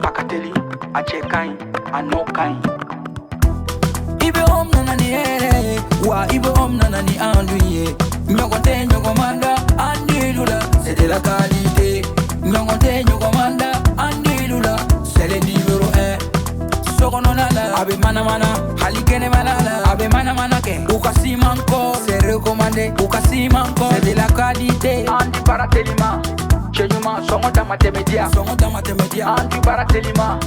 Akateli, Achekai, Anokai. Ibe nani wa ibe nani anduye. Nyogote nyogomanda andilula, c'est de la qualité. Nyogote nyogomanda andilula, c'est le numéro 1. Sokononala, abe mana halikene malala, abe mana ke. Ukasi manko, c'est recommandé. Ukasi manko, c'est de la qualité. Andi baratelima, chenyuma songo damatemedia. Andi baratelima,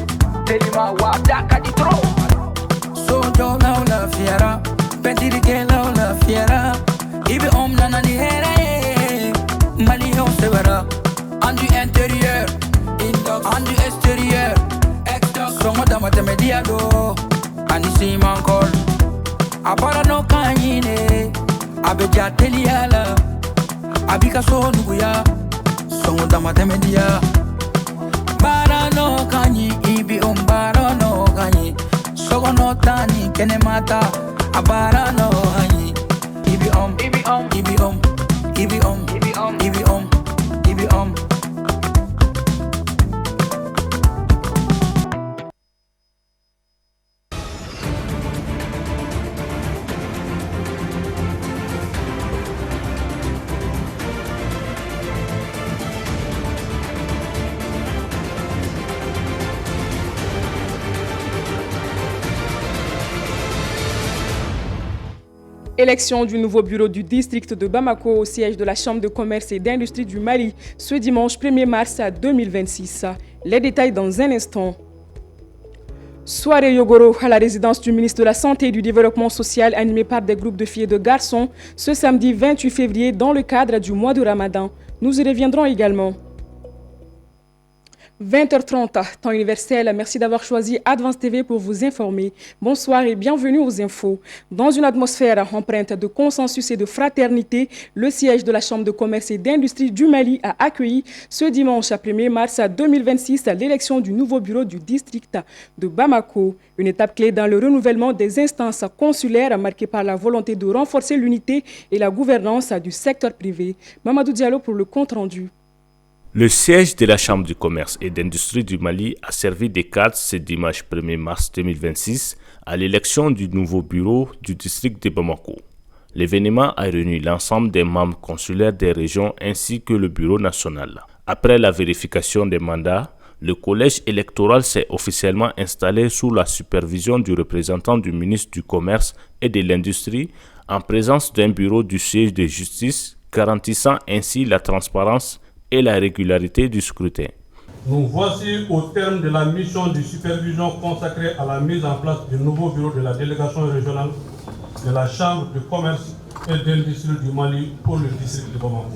telima wadaka ditro. Sojo la fiera, pentiri ke la fiera. Ibe nani here, Malion severa. Andu intérieur, andu extérieur. Songo damatemedia do, anisi mankol. Abara no kanyine, abeja teliala. Abika so nuguya, songo damatemedia. Bara no kanyi, ibi bara no kanyi. Sogo no tani kene mata, abara no kanyi. Ibi ibi Élection du nouveau bureau du district de Bamako au siège de la Chambre de commerce et d'industrie du Mali ce dimanche 1er mars 2026. Les détails dans un instant. Soirée Yogoro à la résidence du ministre de la Santé et du Développement social animée par des groupes de filles et de garçons ce samedi 28 février dans le cadre du mois de Ramadan. Nous y reviendrons également. 20h30, temps universel. Merci d'avoir choisi Advance TV pour vous informer. Bonsoir et bienvenue aux infos. Dans une atmosphère empreinte de consensus et de fraternité, le siège de la Chambre de commerce et d'industrie du Mali a accueilli ce dimanche 1er mars 2026 l'élection du nouveau bureau du district de Bamako. Une étape clé dans le renouvellement des instances consulaires marquée par la volonté de renforcer l'unité et la gouvernance du secteur privé. Mamadou Diallo pour le compte-rendu. Le siège de la Chambre du commerce et d'industrie du Mali a servi de cadre ce dimanche 1er mars 2026 à l'élection du nouveau bureau du district de Bamako. L'événement a réuni l'ensemble des membres consulaires des régions ainsi que le bureau national. Après la vérification des mandats, le collège électoral s'est officiellement installé sous la supervision du représentant du ministre du Commerce et de l'Industrie en présence d'un bureau du siège de justice garantissant ainsi la transparence et la régularité du scrutin. Nous voici au terme de la mission de supervision consacrée à la mise en place du nouveau bureau de la délégation régionale de la Chambre de commerce et d'industrie du Mali pour le district de Bamako.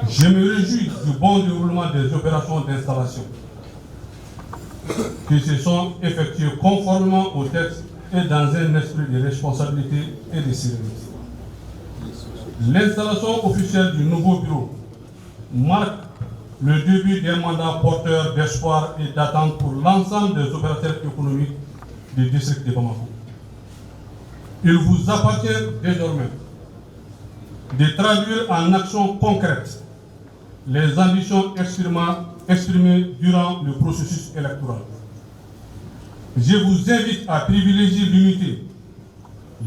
Je me réjouis du bon déroulement des opérations d'installation qui se sont effectuées conformément au texte et dans un esprit de responsabilité et de sérénité. L'installation officielle du nouveau bureau marque le début d'un mandat porteur d'espoir et d'attente pour l'ensemble des opérateurs économiques du district de Bamako. Il vous appartient désormais de traduire en actions concrètes les ambitions exprimées durant le processus électoral. Je vous invite à privilégier l'unité,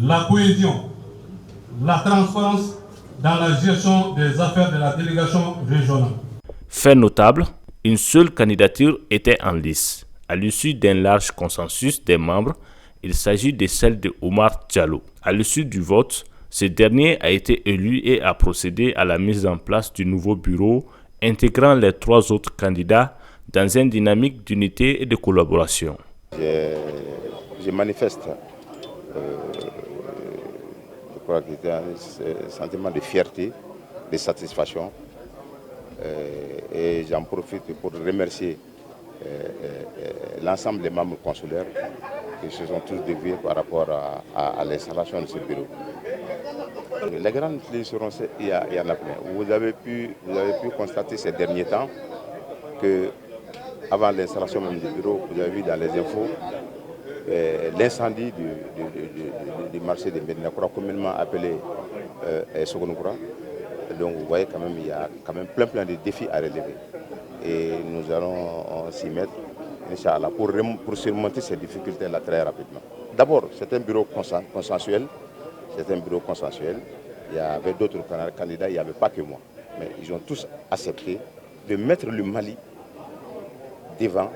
la cohésion, la transparence dans la gestion des affaires de la délégation régionale. Fait notable, une seule candidature était en lice. À l'issue d'un large consensus des membres, il s'agit de celle de Omar Diallo. À l'issue du vote, ce dernier a été élu et a procédé à la mise en place du nouveau bureau, intégrant les 3 autres candidats dans une dynamique d'unité et de collaboration. Je manifeste je crois qu'il y a un sentiment de fierté, de satisfaction. Et j'en profite pour remercier l'ensemble des membres consulaires qui se sont tous dévoués par rapport à l'installation de ce bureau. Les grandes lignes seront, il y en a plein. Vous avez pu constater ces derniers temps que avant l'installation même du bureau, vous avez vu dans les infos l'incendie du marché de Médina Koura, communément appelé Sogonoukura. Donc vous voyez quand même, il y a quand même plein de défis à relever. et nous allons s'y mettre, Inch'Allah, pour surmonter ces difficultés-là très rapidement. D'abord, c'est un bureau consensuel. C'est un bureau consensuel. Il y avait d'autres candidats, il n'y avait pas que moi. Mais ils ont tous accepté de mettre le Mali devant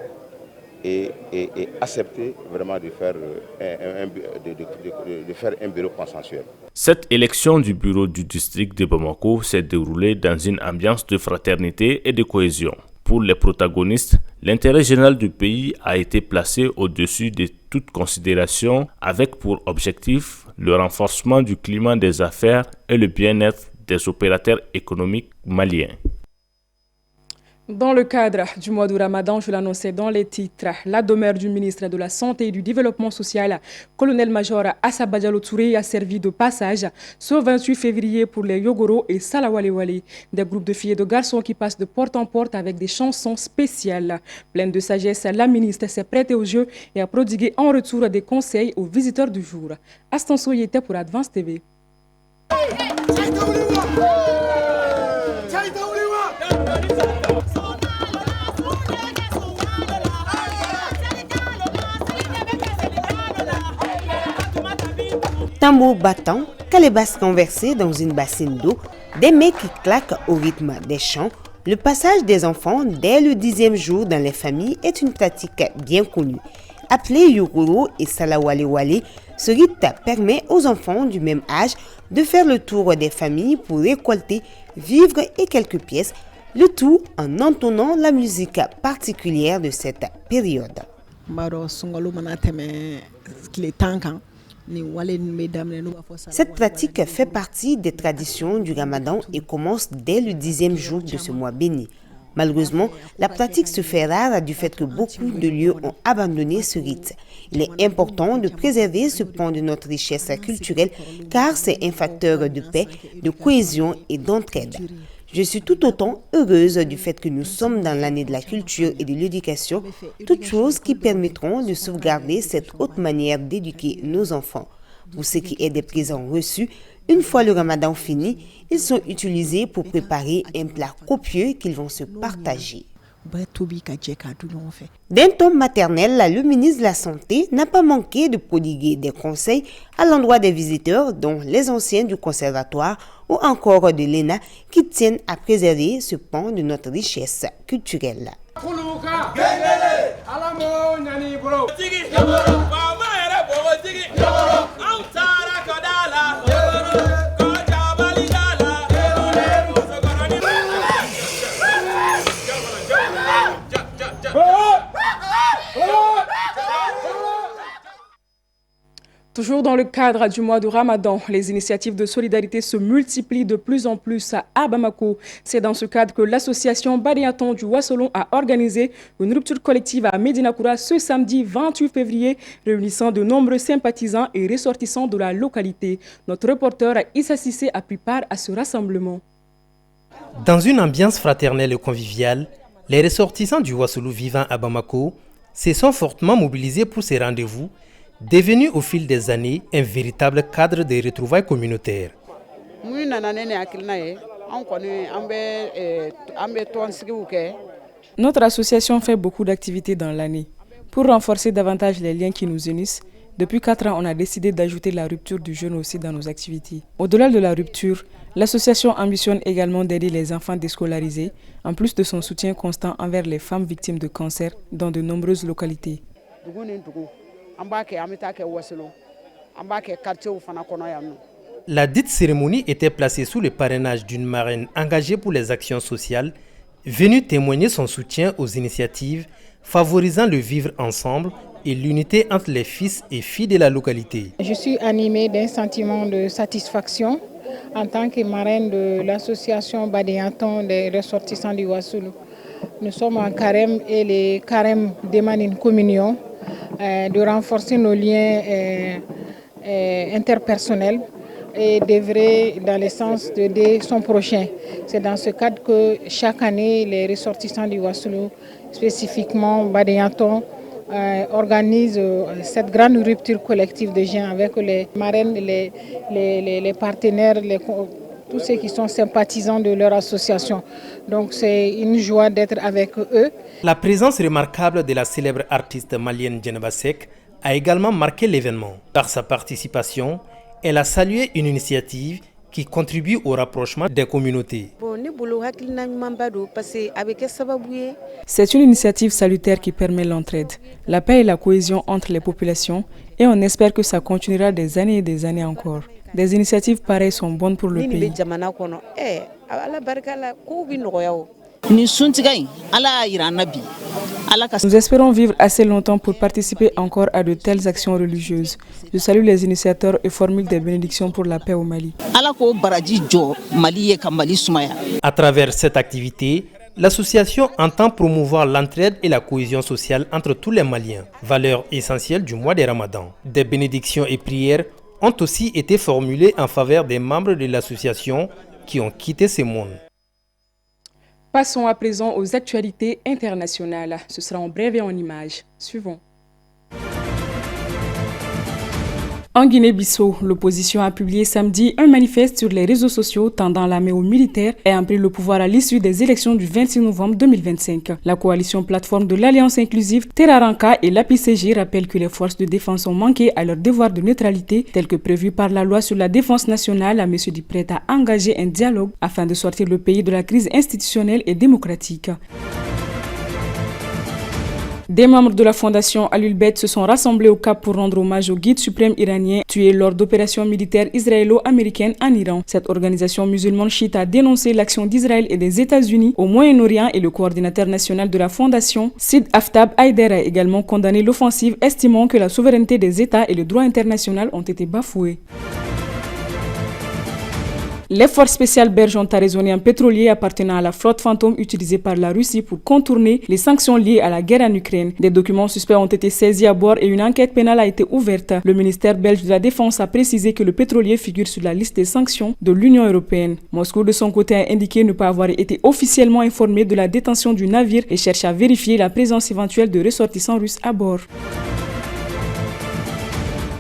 et accepter vraiment de faire un bureau consensuel. Cette élection du bureau du district de Bamako s'est déroulée dans une ambiance de fraternité et de cohésion. Pour les protagonistes, l'intérêt général du pays a été placé au-dessus de toute considération avec pour objectif le renforcement du climat des affaires et le bien-être des opérateurs économiques maliens. Dans le cadre du mois de Ramadan, je l'annonçais dans les titres, la demeure du ministre de la Santé et du Développement social, colonel-major Assa Diallo Touré, a servi de passage ce 28 février pour les Yogoro et Salawalewale, des groupes de filles et de garçons qui passent de porte en porte avec des chansons spéciales. Pleine de sagesse, la ministre s'est prêtée au jeu et a prodigué en retour des conseils aux visiteurs du jour. Astanso y était pour Advance TV. Tambour battant, calebasses renversées dans une bassine d'eau, des mains qui claquent au rythme des chants, le passage des enfants dès le 10e jour dans les familles est une pratique bien connue. Appelé Yogoro et Salawalewale, ce rite permet aux enfants du même âge de faire le tour des familles pour récolter vivres et quelques pièces, le tout en entonnant la musique particulière de cette période. Cette pratique fait partie des traditions du Ramadan et commence dès le 10e jour de ce mois béni. Malheureusement, la pratique se fait rare du fait que beaucoup de lieux ont abandonné ce rite. Il est important de préserver ce pan de notre richesse culturelle car c'est un facteur de paix, de cohésion et d'entraide. Je suis tout autant heureuse du fait que nous sommes dans l'année de la culture et de l'éducation, toutes choses qui permettront de sauvegarder cette haute manière d'éduquer nos enfants. Pour ce qui est des présents reçus, une fois le Ramadan fini, ils sont utilisés pour préparer un plat copieux qu'ils vont se partager. D'un ton maternel, le ministre de la Santé n'a pas manqué de prodiguer des conseils à l'endroit des visiteurs, dont les anciens du conservatoire ou encore de l'ENA, qui tiennent à préserver ce pan de notre richesse culturelle. Toujours dans le cadre du mois de Ramadan, les initiatives de solidarité se multiplient de plus en plus à Bamako. C'est dans ce cadre que l'association Badiaton du Wassolon a organisé une rupture collective à Médina Koura ce samedi 28 février, réunissant de nombreux sympathisants et ressortissants de la localité. Notre reporter Issa Sissé a pris part à ce rassemblement. Dans une ambiance fraternelle et conviviale, les ressortissants du Wassolou vivant à Bamako se sont fortement mobilisés pour ces rendez-vous, devenu au fil des années un véritable cadre de retrouvailles communautaires. Notre association fait beaucoup d'activités dans l'année. Pour renforcer davantage les liens qui nous unissent, depuis 4 ans, on a décidé d'ajouter la rupture du jeûne aussi dans nos activités. Au-delà de la rupture, l'association ambitionne également d'aider les enfants déscolarisés, en plus de son soutien constant envers les femmes victimes de cancer dans de nombreuses localités. La dite cérémonie était placée sous le parrainage d'une marraine engagée pour les actions sociales, venue témoigner son soutien aux initiatives favorisant le vivre ensemble et l'unité entre les fils et filles de la localité. Je suis animée d'un sentiment de satisfaction en tant que marraine de l'association Badiaton des ressortissants du Wassoulou. Nous sommes en carême et les carèmes demandent une communion, de renforcer nos liens interpersonnels et d'œuvrer dans le sens d'aider son prochain. C'est dans ce cadre que chaque année, les ressortissants du Wassoulou, spécifiquement Badiaton, organisent cette grande rupture collective de gens avec les marraines, les partenaires, tous ceux qui sont sympathisants de leur association. Donc c'est une joie d'être avec eux. La présence remarquable de la célèbre artiste malienne Djeneba Seck a également marqué l'événement. Par sa participation, elle a salué une initiative qui contribue au rapprochement des communautés. C'est une initiative salutaire qui permet l'entraide, la paix et la cohésion entre les populations et on espère que ça continuera des années et des années encore. Des initiatives pareilles sont bonnes pour le pays. Nous espérons vivre assez longtemps pour participer encore à de telles actions religieuses. Je salue les initiateurs et formule des bénédictions pour la paix au Mali. À travers cette activité, l'association entend promouvoir l'entraide et la cohésion sociale entre tous les Maliens, valeurs essentielles du mois de Ramadan. Des bénédictions et prières ont aussi été formulées en faveur des membres de l'association qui ont quitté ce monde. Passons à présent aux actualités internationales. Ce sera en bref et en images. Suivons. En Guinée-Bissau, l'opposition a publié samedi un manifeste sur les réseaux sociaux tendant la main aux militaires ayant pris le pouvoir à l'issue des élections du 26 novembre 2025. La coalition plateforme de l'Alliance inclusive Terraranka et l'APCG rappellent que les forces de défense ont manqué à leur devoir de neutralité tel que prévu par la loi sur la défense nationale. M. Dupré a engagé un dialogue afin de sortir le pays de la crise institutionnelle et démocratique. Des membres de la fondation Al-Ulbet se sont rassemblés au Cap pour rendre hommage au guide suprême iranien tué lors d'opérations militaires israélo-américaines en Iran. Cette organisation musulmane chiite a dénoncé l'action d'Israël et des États-Unis au Moyen-Orient et le coordinateur national de la fondation, Sid Aftab Haider, a également condamné l'offensive, estimant que la souveraineté des États et le droit international ont été bafoués. Les forces spéciales belges ont arraisonné un pétrolier appartenant à la flotte fantôme utilisée par la Russie pour contourner les sanctions liées à la guerre en Ukraine. Des documents suspects ont été saisis à bord et une enquête pénale a été ouverte. Le ministère belge de la Défense a précisé que le pétrolier figure sur la liste des sanctions de l'Union européenne. Moscou, de son côté, a indiqué ne pas avoir été officiellement informé de la détention du navire et cherche à vérifier la présence éventuelle de ressortissants russes à bord.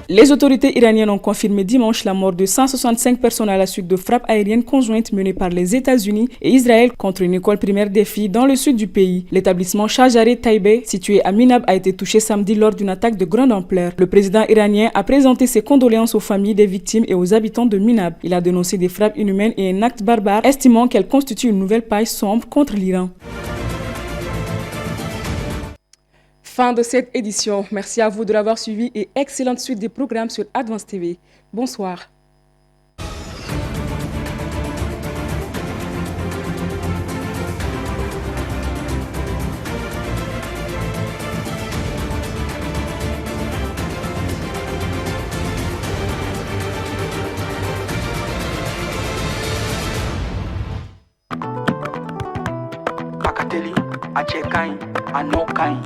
Les autorités iraniennes ont confirmé dimanche la mort de 165 personnes à la suite de frappes aériennes conjointes menées par les États-Unis et Israël contre une école primaire des filles dans le sud du pays. L'établissement Shajareh Taibeh, situé à Minab, a été touché samedi lors d'une attaque de grande ampleur. Le président iranien a présenté ses condoléances aux familles des victimes et aux habitants de Minab. Il a dénoncé des frappes inhumaines et un acte barbare, estimant qu'elles constituent une nouvelle page sombre contre l'Iran. Fin de cette édition. Merci à vous de l'avoir suivi et excellente suite des programmes sur Advance TV. Bonsoir. Kakateli, Achekai, Anokai.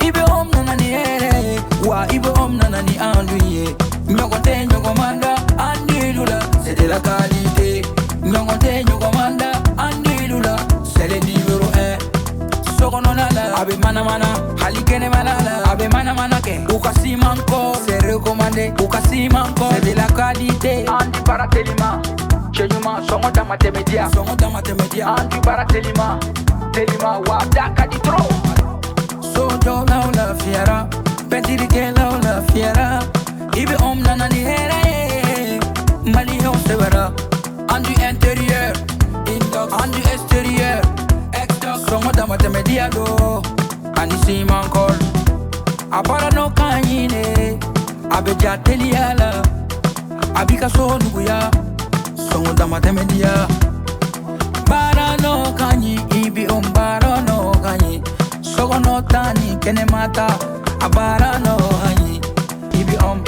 Ibe om nanani wa ibe om nanani anduye nyogote nyogomanda andilula c'est de la qualité nyogote nyogomanda andilula c'est le numéro 1 sokononala abe mana halikene malala abe mana ke ukasimanko c'est recommandé ukasimanko c'est de la qualité Andi baratelima chenyuma songoda matemedia Andi baratelima telima wa daka di tro Sojo la la fiera, pentiri ke la fiera. Ibe om nanani here, Mali on severa. Andu intérieur, indox, andu extérieur. Exdox, songo damate mediado. Anisi mankol, apara no kanyine. Abeja teliala, abika so nuguya. Songo damate media. Bara no kanyi, ibi om bara no kanyi. Sogo no tani kene mata abara no hanyi ibi om